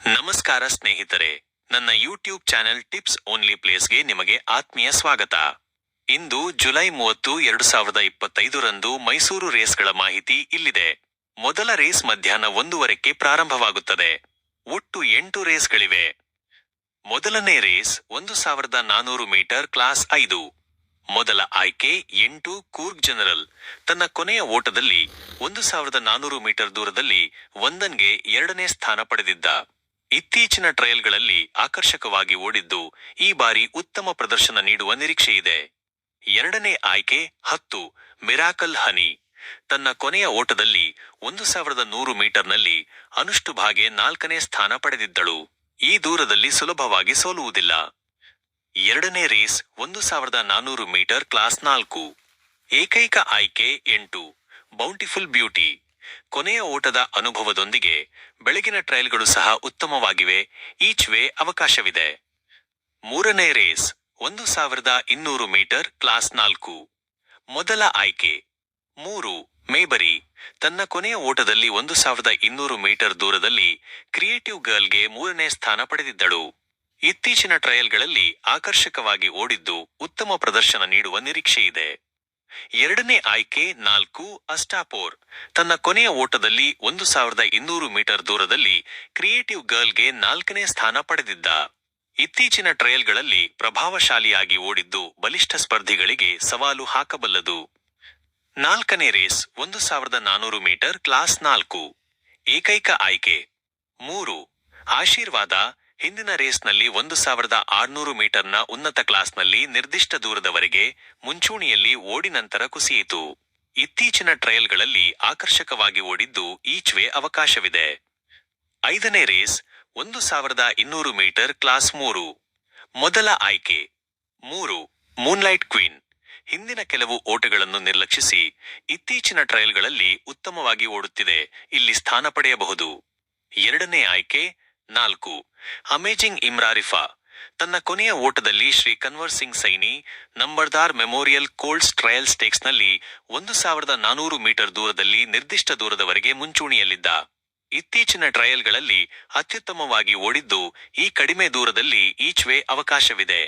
ನಮಸ್ಕಾರ ಸ್ನೇಹಿತರೆ, ನನ್ನ ಯೂಟ್ಯೂಬ್ ಚಾನೆಲ್ ಟಿಪ್ಸ್ ಓನ್ಲಿ ಪ್ಲೇಸ್ಗೆ ನಿಮಗೆ ಆತ್ಮೀಯ ಸ್ವಾಗತ. ಇಂದು ಜುಲೈ 30, 2025 ರಂದು ಮೈಸೂರು ರೇಸ್ಗಳ ಮಾಹಿತಿ ಇಲ್ಲಿದೆ. ಮೊದಲ ರೇಸ್ ಮಧ್ಯಾಹ್ನ 1:15ಕ್ಕೆ ಪ್ರಾರಂಭವಾಗುತ್ತದೆ. ಒಟ್ಟು 8 ರೇಸ್ಗಳಿವೆ. ಮೊದಲನೇ ರೇಸ್ 1400 ಮೀಟರ್ ಕ್ಲಾಸ್ 5. ಮೊದಲ ಆಯ್ಕೆ 8 ಕೂರ್ಗ್ ಜನರಲ್. ತನ್ನ ಕೊನೆಯ ಓಟದಲ್ಲಿ 1400 ಮೀಟರ್ ದೂರದಲ್ಲಿ ವಂದನ್ಗೆ 2ನೇ ಸ್ಥಾನ ಪಡೆದಿದ್ದ. ಇತ್ತೀಚಿನ ಟ್ರಯಲ್ಗಳಲ್ಲಿ ಆಕರ್ಷಕವಾಗಿ ಓಡಿದ್ದು ಈ ಬಾರಿ ಉತ್ತಮ ಪ್ರದರ್ಶನ ನೀಡುವ ನಿರೀಕ್ಷೆಯಿದೆ. 2ನೇ ಆಯ್ಕೆ 10 ಮಿರಾಕಲ್ ಹನಿ. ತನ್ನ ಕೊನೆಯ ಓಟದಲ್ಲಿ 1100 ಮೀಟರ್ನಲ್ಲಿ ಅನುಷ್ಟು ಭಾಗೆ 4ನೇ ಸ್ಥಾನ ಪಡೆದಿದ್ದಳು. ಈ ದೂರದಲ್ಲಿ ಸುಲಭವಾಗಿ ಸೋಲುವುದಿಲ್ಲ. 2ನೇ ರೇಸ್ 1400 ಮೀಟರ್ ಕ್ಲಾಸ್ 4. ಏಕೈಕ ಆಯ್ಕೆ 8 ಬೌಂಟಿಫುಲ್ ಬ್ಯೂಟಿ. ಕೊನೆಯ ಓಟದ ಅನುಭವದೊಂದಿಗೆ ಬೆಳಗಿನ ಟ್ರಯಲ್ಗಳು ಸಹ ಉತ್ತಮವಾಗಿವೆ. ಈಚ್ ವೇ ಅವಕಾಶವಿದೆ. 3ನೇ ರೇಸ್ 1200 ಮೀಟರ್ ಕ್ಲಾಸ್ 4. ಮೊದಲ ಆಯ್ಕೆ 3 ಮೇಬರಿ. ತನ್ನ ಕೊನೆಯ ಓಟದಲ್ಲಿ 1200 ಮೀಟರ್ ದೂರದಲ್ಲಿ ಕ್ರಿಯೇಟಿವ್ ಗರ್ಲ್ಗೆ 3ನೇ ಸ್ಥಾನ ಪಡೆದಿದ್ದಳು. ಇತ್ತೀಚಿನ ಟ್ರಯಲ್ಗಳಲ್ಲಿ ಆಕರ್ಷಕವಾಗಿ ಓಡಿದ್ದು ಉತ್ತಮ ಪ್ರದರ್ಶನ ನೀಡುವ ನಿರೀಕ್ಷೆಯಿದೆ. 2ನೇ ಆಯ್ಕೆ 4 ಅಸ್ಟಾಪೋರ್. ತನ್ನ ಕೊನೆಯ ಓಟದಲ್ಲಿ 1200 ಮೀಟರ್ ದೂರದಲ್ಲಿ ಕ್ರಿಯೇಟಿವ್ ಗರ್ಲ್ಗೆ 4ನೇ ಸ್ಥಾನ ಪಡೆದಿದ್ದ. ಇತ್ತೀಚಿನ ಟ್ರಯಲ್ಗಳಲ್ಲಿ ಪ್ರಭಾವಶಾಲಿಯಾಗಿ ಓಡಿದ್ದು ಬಲಿಷ್ಠ ಸ್ಪರ್ಧಿಗಳಿಗೆ ಸವಾಲು ಹಾಕಬಲ್ಲದು. 4ನೇ ರೇಸ್ 1400 ಮೀಟರ್ ಕ್ಲಾಸ್ 4. ಏಕೈಕ ಆಯ್ಕೆ 3 ಆಶೀರ್ವಾದ. ಹಿಂದಿನ ರೇಸ್ನಲ್ಲಿ 1600 ಮೀಟರ್ನ ಉನ್ನತ ಕ್ಲಾಸ್ನಲ್ಲಿ ನಿರ್ದಿಷ್ಟ ದೂರದವರೆಗೆ ಮುಂಚೂಣಿಯಲ್ಲಿ ಓಡಿ ನಂತರ ಕುಸಿಯಿತು. ಇತ್ತೀಚಿನ ಟ್ರಯಲ್ಗಳಲ್ಲಿ ಆಕರ್ಷಕವಾಗಿ ಓಡಿದ್ದು ಈಚ್ ವೇ ಅವಕಾಶವಿದೆ. 5ನೇ ರೇಸ್ 1200 ಮೀಟರ್ ಕ್ಲಾಸ್ 3. ಮೊದಲ ಆಯ್ಕೆ 3 ಮೂನ್ಲೈಟ್ ಕ್ವೀನ್. ಹಿಂದಿನ ಕೆಲವು ಓಟಗಳನ್ನು ನಿರ್ಲಕ್ಷಿಸಿ ಇತ್ತೀಚಿನ ಟ್ರಯಲ್ಗಳಲ್ಲಿ ಉತ್ತಮವಾಗಿ ಓಡುತ್ತಿದೆ. ಇಲ್ಲಿ ಸ್ಥಾನ ಪಡೆಯಬಹುದು. 2ನೇ ಆಯ್ಕೆ 4 ಅಮೇಜಿಂಗ್ ಇಮ್ರಾರಿಫಾ. ತನ್ನ ಕೊನೆಯ ಓಟದಲ್ಲಿ Shri Kanwar Singh Saini Numberdar memorial colts trial ಸ್ಟೇಕ್ಸ್ನಲ್ಲಿ 1400 ಮೀಟರ್ ದೂರದಲ್ಲಿ ನಿರ್ದಿಷ್ಟ ದೂರದವರೆಗೆ ಮುಂಚೂಣಿಯಲ್ಲಿದ್ದ. ಇತ್ತೀಚಿನ ಟ್ರಯಲ್ಗಳಲ್ಲಿ ಅತ್ಯುತ್ತಮವಾಗಿ ಓಡಿದ್ದು ಈ ಕಡಿಮೆ ದೂರದಲ್ಲಿ ಈಚ್ ವೇ ಅವಕಾಶವಿದೆ.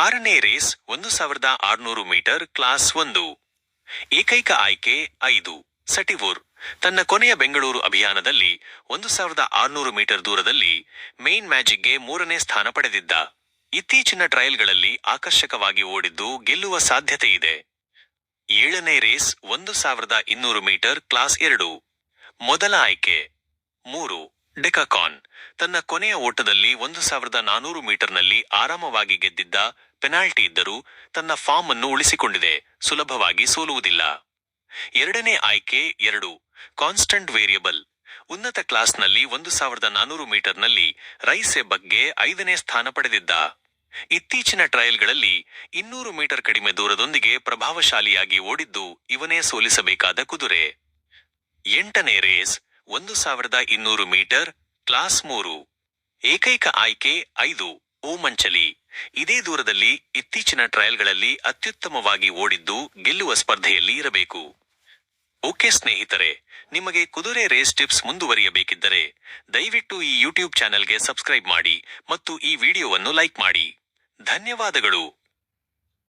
6ನೇ ರೇಸ್ 1600 ಮೀಟರ್ ಕ್ಲಾಸ್ 1. ಏಕೈಕ ಆಯ್ಕೆ 5 ಸಟಿವೂರ್. ತನ್ನ ಕೊನೆಯ ಬೆಂಗಳೂರು ಅಭಿಯಾನದಲ್ಲಿ 1600 ಮೀಟರ್ ದೂರದಲ್ಲಿ ಮೇನ್ ಮ್ಯಾಜಿಕ್ಗೆ 3ನೇ ಸ್ಥಾನ ಪಡೆದಿದ್ದ. ಇತ್ತೀಚಿನ ಟ್ರಯಲ್ಗಳಲ್ಲಿ ಆಕರ್ಷಕವಾಗಿ ಓಡಿದ್ದು ಗೆಲ್ಲುವ ಸಾಧ್ಯತೆಯಿದೆ. 7ನೇ ರೇಸ್ 1200 ಮೀಟರ್ ಕ್ಲಾಸ್ 2. ಮೊದಲ ಆಯ್ಕೆ 3 ಡೆಕಾಕಾನ್. ತನ್ನ ಕೊನೆಯ ಓಟದಲ್ಲಿ 1400 ಮೀಟರ್ನಲ್ಲಿ ಆರಾಮವಾಗಿ ಗೆದ್ದಿದ್ದ. ಪೆನಾಲ್ಟಿ ಇದ್ದರೂ ತನ್ನ ಫಾರ್ಮ್ ಅನ್ನು ಉಳಿಸಿಕೊಂಡಿದೆ. ಸುಲಭವಾಗಿ ಸೋಲುವುದಿಲ್ಲ. 2ನೇ ಆಯ್ಕೆ 2 ಕಾನ್ಸ್ಟಂಟ್ ವೇರಿಯಬಲ್. ಉನ್ನತ ಕ್ಲಾಸ್ನಲ್ಲಿ 1400 ಮೀಟರ್ನಲ್ಲಿ ರೈಸೆ ಬಗ್ಗೆ 5ನೇ ಸ್ಥಾನ ಪಡೆದಿದ್ದ. ಇತ್ತೀಚಿನ ಟ್ರಯಲ್ಗಳಲ್ಲಿ 200 ಮೀಟರ್ ಕಡಿಮೆ ದೂರದೊಂದಿಗೆ ಪ್ರಭಾವಶಾಲಿಯಾಗಿ ಓಡಿದ್ದು ಇವನೇ ಸೋಲಿಸಬೇಕಾದ ಕುದುರೆ. 8ನೇ ರೇಸ್ 1200 ಮೀಟರ್ ಕ್ಲಾಸ್ 3. ಏಕೈಕ ಆಯ್ಕೆ 5 ಓಮಂಚಲಿ. ಇದೇ ದೂರದಲ್ಲಿ ಇತ್ತೀಚಿನ ಟ್ರಯಲ್ಗಳಲ್ಲಿ ಅತ್ಯುತ್ತಮವಾಗಿ ಓಡಿದ್ದು ಗೆಲ್ಲುವ ಸ್ಪರ್ಧೆಯಲ್ಲಿ ಇರಬೇಕು. ಓಕೆ ಸ್ನೇಹಿತರೆ, ನಿಮಗೆ ಕುದುರೆ ರೇಸ್ ಟಿಪ್ಸ್ ಮುಂದುವರಿಯಬೇಕಿದ್ದರೆ ದಯವಿಟ್ಟು ಈ ಯೂಟ್ಯೂಬ್ ಚಾನೆಲ್ಗೆ ಸಬ್ಸ್ಕ್ರೈಬ್ ಮಾಡಿ ಮತ್ತು ಈ ವಿಡಿಯೋವನ್ನು ಲೈಕ್ ಮಾಡಿ. ಧನ್ಯವಾದಗಳು.